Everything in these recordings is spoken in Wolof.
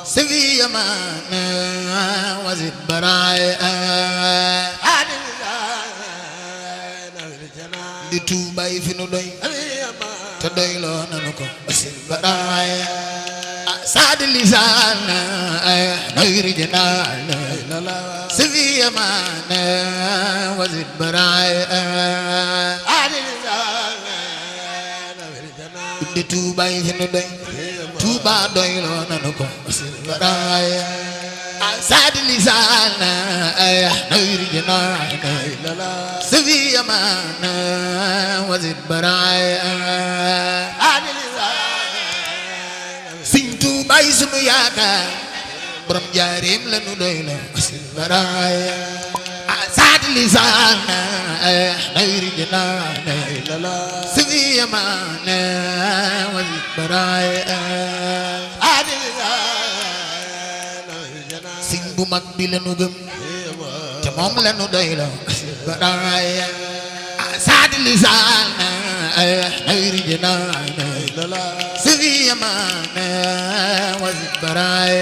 سفي يمانا وزد براء di tuubay fi nu doy te doy loo nanu ko wasil baraay saadi lisaan nawir janaan sifi yamaan wasil baraay di tuubay fi nu doy tuuba doy loo nanu ko wasil baraay saadi lisaan nawir janaan sifi yamaan wazid baraay Sëñ Tuubaa sunu yaakaar borom jaareem la nu doy la wasil baraay saadi lisaan nawir janaan sifi yamaan wazid baraay Sëñ bu mag bi la nu gëm te moom la nu doy la baraay saadi lisaan nawir janaan sifi yamaan wazid baraay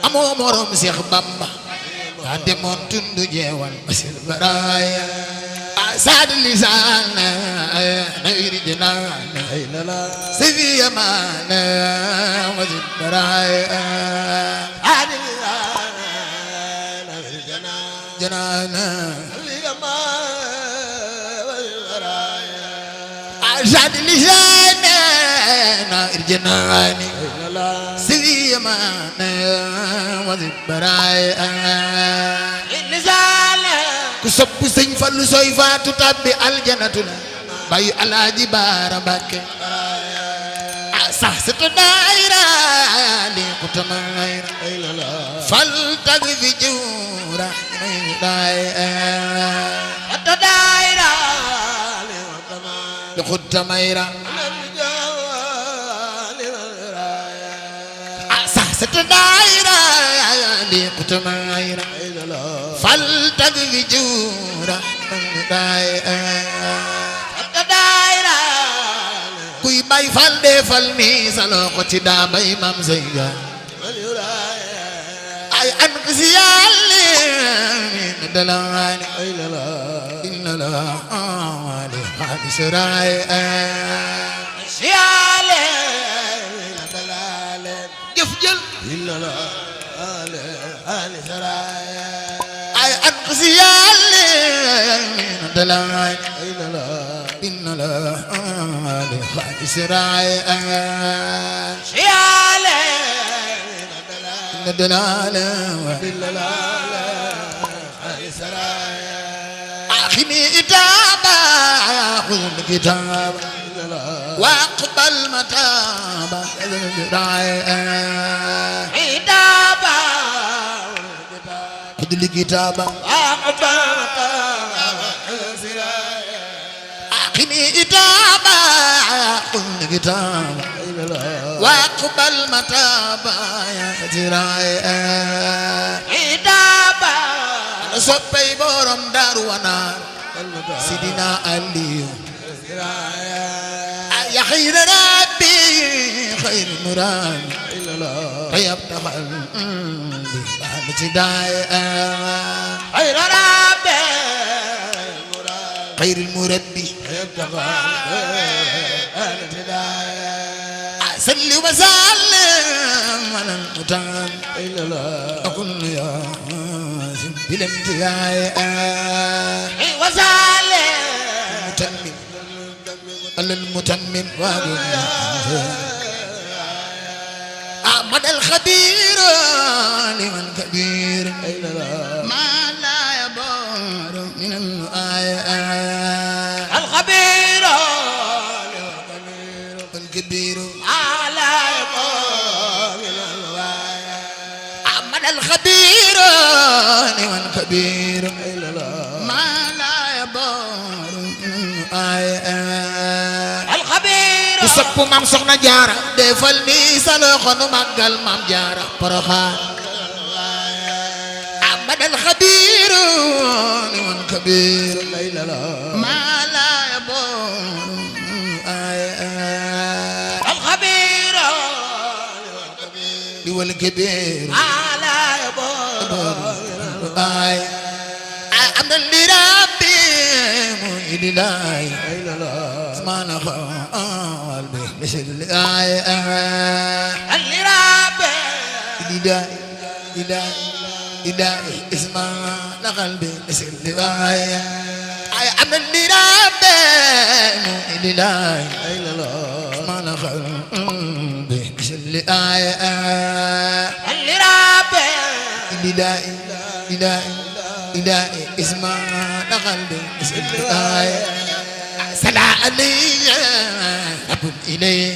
amoo morom Seex Bamba daa demoon tundu jeewal wasil baraay saadi lisaan nawir janaan sifi yamaan wazid baraay janaana saadi lisaan nawir janaan sifi yamaan wazid baraay ku sopp Sëñ Fallu sooy faatu tabbi aljanatu la bayu Alaaji Baara Mbàkke sax sata daayira li kutamayra fal tag fi jura sata daayira li kutamayra sax sata daayira li kutamayra fal tag fi jura sata daayira kuy bay fal de fal mi salo ko ci daa bay mam Seyga ay an si yàlla min dalani inna la ali hadisray si yàlla min dalale jëf jël inna la ali hadisray ay an si yàlla min dalani inna la ali hadisray shiyale inna dalala wa dalala hadisray akhini itaba khudh kitab wa aqbal mataba hadisray itaba khudh kitaba aqbal mataba إتابة كل كتاب وأقبل متابة يا جراي إتابة صبي بورم دار ونار سيدنا علي يا خير ربي خير مراد فيبتغى بحمد خير ربي خير المربي صل وسلم على المتعال أقول يا بالامتلاء وسلم متمم على المتمم أحمد الخبير لمن كبير ما لا يبار من الآيات الخبير الكبير على يبار من الآيات أحمد الخبير لمن كبير ما لا يبار من الآيات الخبير سب مام سخنا جارا defal ni salo xonu magal mam jaara Porokhane Ahmad al-Khabir liman kabir ma la yabur والكبير على يبو باي أمن لربي مؤيد لاي اسمعنا قلبي مثل آي اللي ربي إلهي اسمعنا قلبي مثل آي أمن لربي مؤيد لاي اسمعنا قلبي مثل آي اللي ربي إلهي اسمعنا قلبي مثل آي سلا علي رب إليه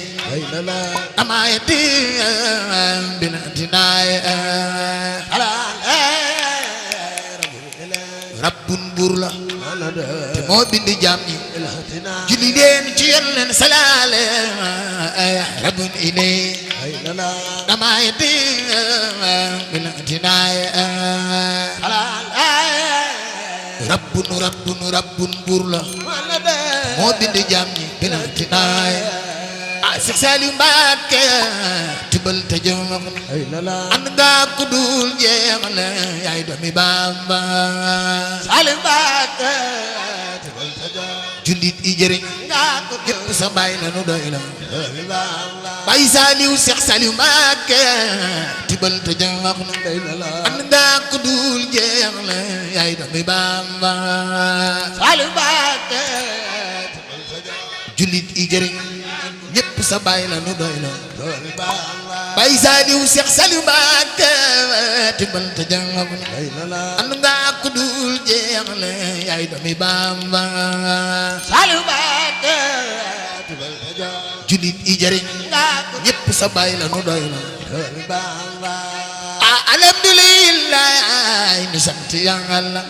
أما يدي بنتنا رب برلا مو بند جامي جليدين جيرن سلال رب إليه أما يدي بنتنا رب برلا moo bind jaam ñi binanti naay Seex Saaliw Mbàkke tibal te jëm ànd nga ku dul jeexle yaay doomi Bamba Saaliw Mbàkke tibal te jëm jullit yi jëriñ ñépp sa baay la nu doy la Baay Saaliw Seex Saaliw Mbàkke tibal te jëm ànd nga ku dul jeexle yaay doomi Bamba Saaliw Mbàkke jullit yi jëriñ ñépp sa baay la nu doy la Baay Saaliw Seex Saaliw Mbàkke tibal te jàngam ànd nga ku dul jeexle yaay doomi Bamba Saaliw Mbàkke tibal te jàngam jullit yi jëriñ ñépp sa baay la nu doy la alhamdulillah ñu sant Yàlla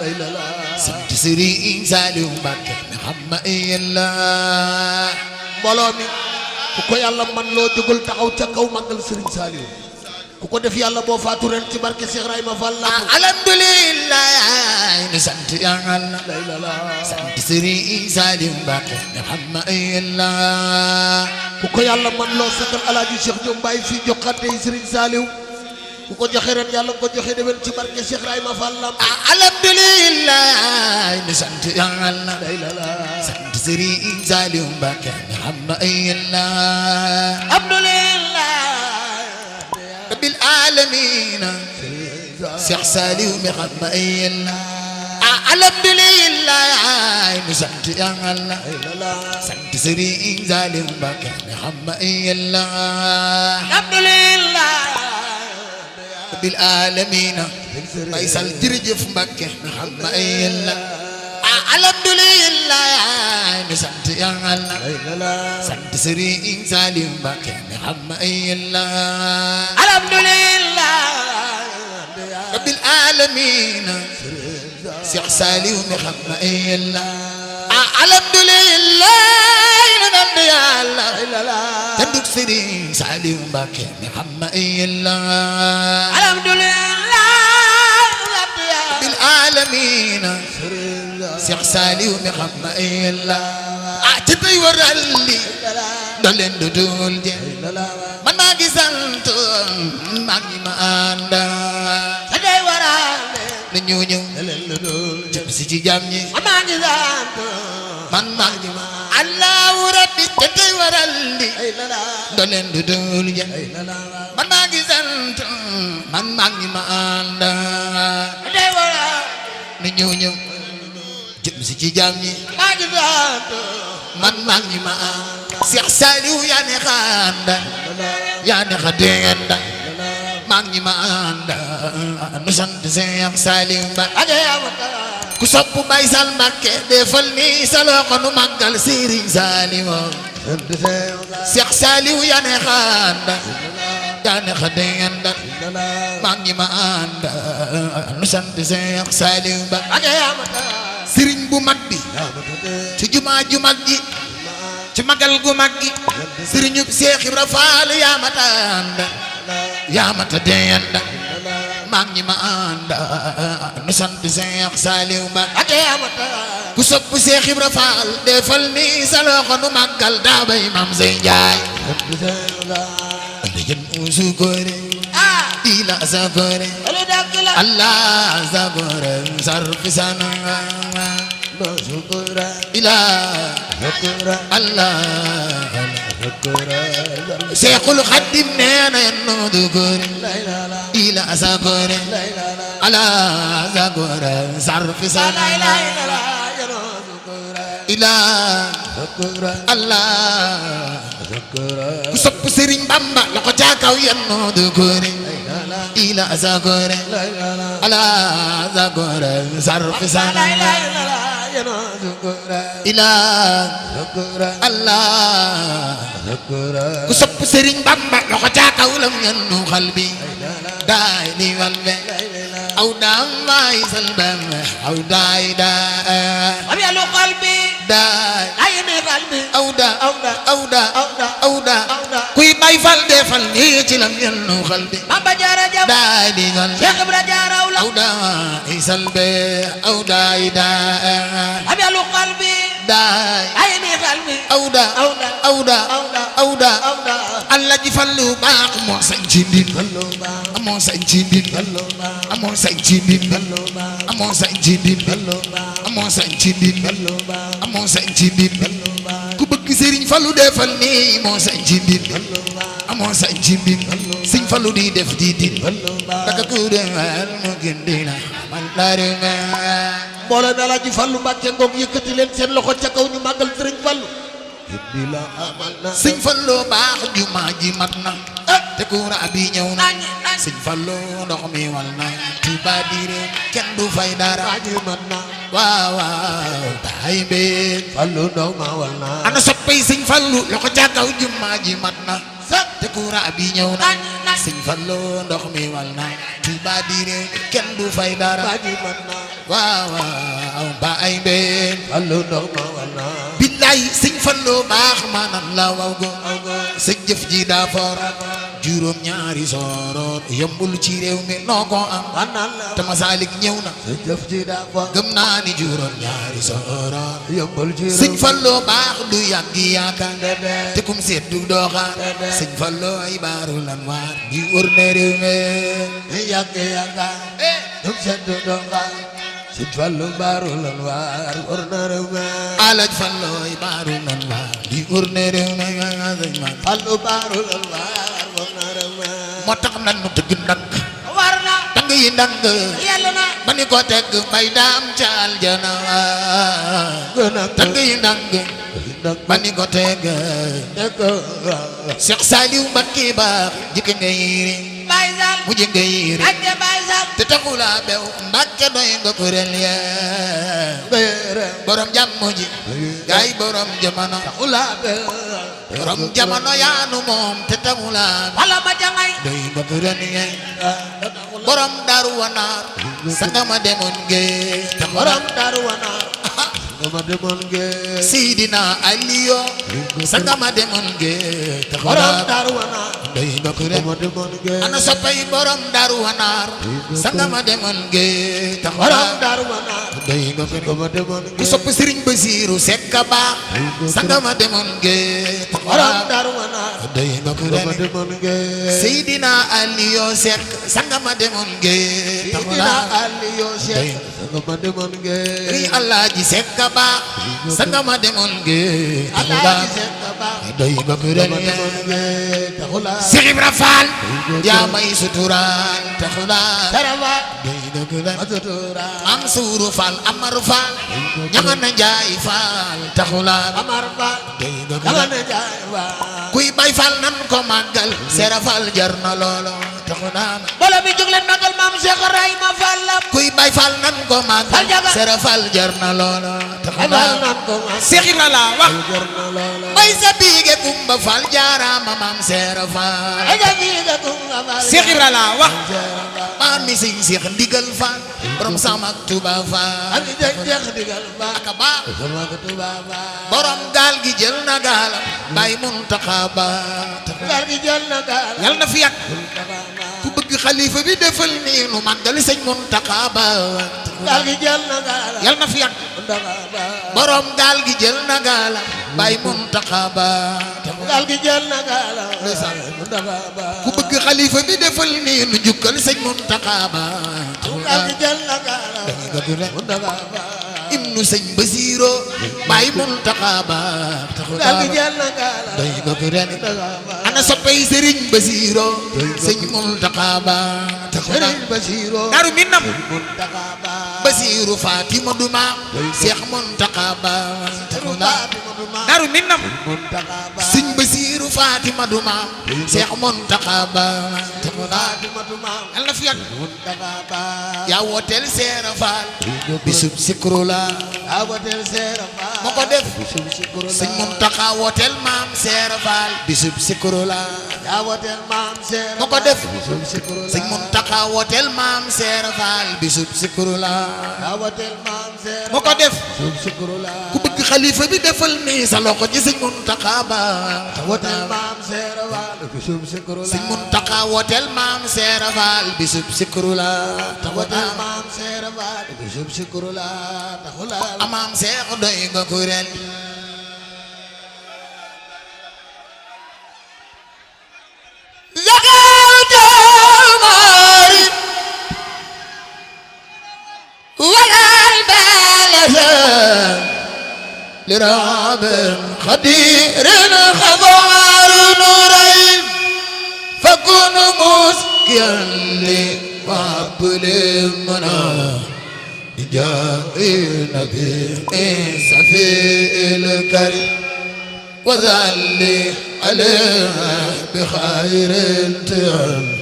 sant Sëriñ Saaliw Mbàkke mi xam ma Yàlla mbooloo mi ku ko yàlla man loo jógul taxaw ca kaw màggal Sëriñ Saaliw ku ko def yàlla boo faatu ren ci barke Cheikh Ibrahima Fall alhamdulillah ñu sant Yàlla sant Sëriñ Saaliw Mbàkke mi xam ma Yàlla ku ko yàlla man loo sagal Alaaji Cheikh Jom Baay fii joxante yi Sëriñ Saaliw ku ko joxe ren yàlla ko joxe déwén ci barke Cheikh Ibrahima Fall alhamdulillah ñu sant Yàlla sant Sëriñ Saaliw Mbàkke mi xam ma Yàlla alhamdulillah rabbil aalamiin Seex Saaliw mi xam ma Yàlla alhamdulillah ñu sant Yàlla sant Sëriñ Saaliw Mbàkke mi xam ma Yàlla alhamdulillah rabbil aalamiin Baay Sal jërëjëf Mbàkke mi xam ma Yàlla alhamdulillah ñu sant Yàlla sant Sëriñ Saaliw Mbàkke mi xam ma Yàlla alhamdulillah rabbil aalamiin Seex Saaliw mi xam ma Yàlla alhamdulillah ñu sant Yàlla tanduk Sëriñ Saaliw Mbàkke mi xam ma Yàlla alhamdulillah rabbil aalamiin Seex Saaliw mi xam ma Yàlla ci tey waral li da leen du dul je man maa ngi sant maa ngi ma ànd ci tey waral na ñëw jëm si ci jàmm ñi man maa ngi sant man maa ngi ma Allahu rabbi ci tey waral li da leen du dul je man maa ngi sant man maa ngi ma ànd ci tey waral na ñëw jëm si ci jàmm ñi maa ngi sant man maa ngi ma Seex Saaliw yaa ne xanda yaa ne xadenda maa ngi ma ànda nu sant Seex Saaliw Mbàkke ku sopp Baay Sal Mbàkke defal ni sa loxo nu màggal Sëriñ Saaliw Seex Saaliw yaa ne xanda yaa ne xadenda maa ngi ma ànda nu sant Seex Saaliw Mbàkke sëriñ bu mag bi ci jumaa ju mag ji ci magal gu mag gi sëriñu Seex Ibra Faal yaa ma tànda yaa ma tànda maa ngi ma ànda nu sant Seex Saaliw Mbàkke ku sopp Seex Ibra Faal defal ni sa loxo nu màggal daa bay Maam Sey Njaay ande jën usu góore ila sakore Allah sakore sarfi sana ila Allah Cheikhul Khadim neena yenno dugore ila sakore Allah sakore sarfi sana ila Allah ku sopp Serigne Bamba la ko ca kaw yenno dugore ila sakore Allah sakore sarfi sana ila Allah ku sopp Serigne Bamba la ko ca kaw lam yenno qalbi daay di walbe aw daa may salbam aw daay daa am yàlla qalbi daay ay ne qalbi aw daa kuy bay fal defal ni ci lam yenno qalbi Bamba Jaara jam daay di walbe Cheikh Ibra Jaara la aw daa ay salbe aw daay daa am yàlla qalbi daay ay ne qalbi aw daa Allah ji fallu baax moo sañ ci ndin amoo sañ ci ndin amoo sañ ci ndin amoo sañ ci ndin amoo sañ ci ndin amoo sañ ci ndin ku bëgg Serigne Fallou defal nii moo sañ ci ndin amoo sañ ci ndin Serigne Fallou di def di din daga ku defal moo gën di la man laare mbooloo mi Alaaji Fallu Mbàkke ngoog yëkkati leen seen loxo ca kaw ñu màggal Serigne Fallu Serigne Fallou baax jumaa ji mat na te courant bi ñëw na Serigne Fallou ndox mi wal na Touba dire kenn du fay dara waaw waaw baay mbeen Fallu ndox ma wal na ana soppay Serigne Fallou loxo ca kaw jumaa ji mat na te courant bi ñëw na Serigne Fallou ndox mi wal na Touba dire kenn du fay dara waaw waaw baay mbeen Fallu ndox ma wal na billaay Serigne Fallou baax maanaam la waw go sa jëf ji daa foor juróom ñaari sooroon yombul ci réew mi noo ko am te Masalik ñëw na gëm naa ni juróom ñaari sooroon Serigne Fallou baax du yàggi yaakaar te kum seet du doxaar Serigne Fallou ay baaru lan waar di wër na réew mi yàggi yaakaar kum seet du doxaar Serigne Fallou baaru lan waar wër na réew mi Alaj Fallou ay baaru lan waar di wër na réew mi Fallou baaru lan waar moo tax nan nu tëgg ndang war na dang yi ndang yàlla na ba ni ko teg mbay daam ca aljana dang yi ndang ba ni ko teg Cheikh Saliou Mbacké baax jikko nga yiri Baye Sall mu jikko yiri ak Baye Sall te taxula bew Mbacké doy nga kuréel ya borom jàmm ji gaay borom jamono borom jamono yaanu moom te taxula wala ma jangay doy nga kuréel ya borom Daaru Wanaar sanga ma demoon ngee borom Daaru Wanaar sama demoon ngee Sidina Aliyo sanga ma demoon ngee borom Daaru Wanaar doy nga kuréel sama demoon ngee ana soppay borom Daaru Wanaar sanga ma demoon ngee borom Daaru Wanaar doy nga kuréel sama demoon ku sopp Serigne Bassirou Seck baax sanga ma demoon ngee borom Daaru Wanaar doy nga sama kuréel demoon ngee Sidina Aliyo Seck sanga ma demoon ngee Sidina Aliyo Seck sama demoon ngee ri Alaaji Seck baax sanga ma demoon ngee Alaaji Seck baax doy nga kuréel sama demoon ngee taxula Cheikh Ibra Fall yaa may suturaan taxula Saraba doy nga kuréel Matutura Mansour Fall Amar Fall ñamana Njaay Fall taxula Amar Fall doy nga dama kuréel ne jaay waa kuy bay Fall nan ko màggal Sera Fall jar na loolo taxula mbooloo mi jóg leen màggal maam Cheikh Ibrahima Fall kuy bay Fall nan ko màggal Fall Jaga. Sera Fall jar na loolo Fall taxula nan ko màggal. Cheikh Ibra la wax jar na loola bay sa biige Kumba Fall jaaraama maam Sera Fall aja jiga Kumba Fall Cheikh Ibra la wax Jarama maam mi sëñ Cheikh ndigal Fall borom sama ak Touba Fall ami jeex digal ba aka baax sama ko Touba Fall borom gaal gi jël na gaalam Baay Muntaxa Ba gaal gi jël na gaal yal na fi yàgg Muntaxa Ba ku bëgg xalifa bi defal nii nu màggali sëñ Muntaxa Ba gaal gi jël na gaal yal na fi yàgg Muntaxa Ba borom gaal gi jël na gaalam Baay Muntaxa Ba gaal gi jël na gaala ku bëgg xalifa bi defal nii nu jukkal sëñ Muntaxa ba gaal gi jël na gaala ibnu sëñ Basiiro baay Muntaxa ba gaal gi jël na gaala doy nga ko ren ana soppay sëriñ Basiiro sëñ Muntaxa ba sëriñ Basiiro Daaru Minam Muntaxa ba Basiiru Fatima Duma Seex Muntaxa ba Daaru Minam Muntaxa ba sëñ Basiiru Fatima Duma Seex Muntaxa ba Allah fi yàgg Muntaxa ba yaa wooteel Seera Faal bisub sikru la yaa wooteel Seera Faal moo ko def bisub sikru la sëñ Muntaxa wooteel maam Seera Faal bisub sikru la yaa wooteel maam Seera moo ko def bisub sikru la sëñ Muntaxa wooteel maam Seera Faal bisub sikru la yaa wooteel maam Seera moo ko def bisub sikru la ku bëgg xalifa bi defal nii sa loxo ci sëñ Muntaxa ba wooteel maam Seera Faal bisub sikru la sëñ Muntaxa wooteel maam Seera Faal bisub sikru la wooteel maam Seera Faal bisub sikru la taxulal amaam Seex doy nga ko ren لراب خدير خضار نورين فكن مسكيا لقبل منا بجاه نبي سفي الكريم وذل عليه بخير التيام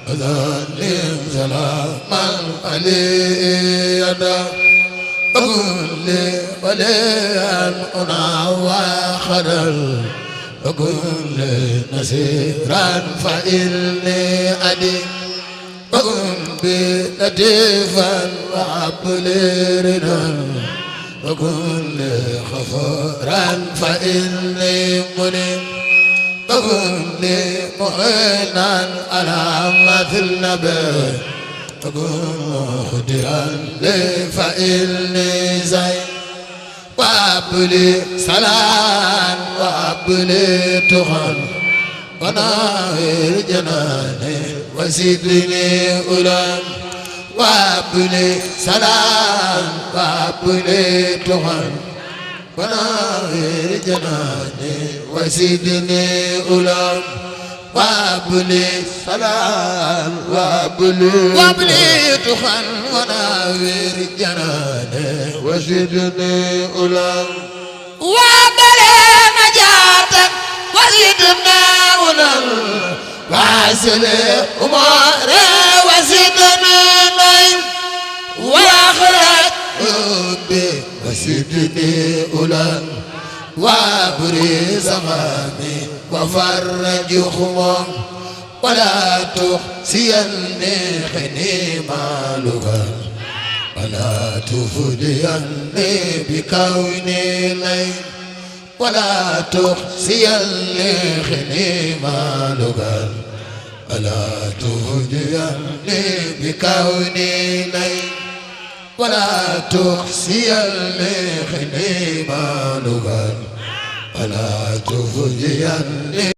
وذل سلاما عليه يدا وكل وليا أنا وخرل وكل نسيرا فإني أدي وكن بلطيفا وعبل ردا وكن غفورا فإني منيب وكن معينا على مثل النبي وكن مخدرا لي فإني زين وابلي سلام وابلي تخن وناهر جناني وزدني أولام وابلي سلام وابلي تخن وناهر جناني وزدني أولام وابلي سلام وابلي تخن وناهر جناني وزدني أولام وابلي نجاتك وزدنا أولام وعسلي أماري وزدني نيم وآخرت ربي وزدني أولام وابري زمامي وفرج خمام ولا تخزيني خني مالك ولا تفديني بكوني ليل ولا تخزيني خني مالك ولا تفديني بكوني ليل ولا تخزيني خني مالك ولا تفديني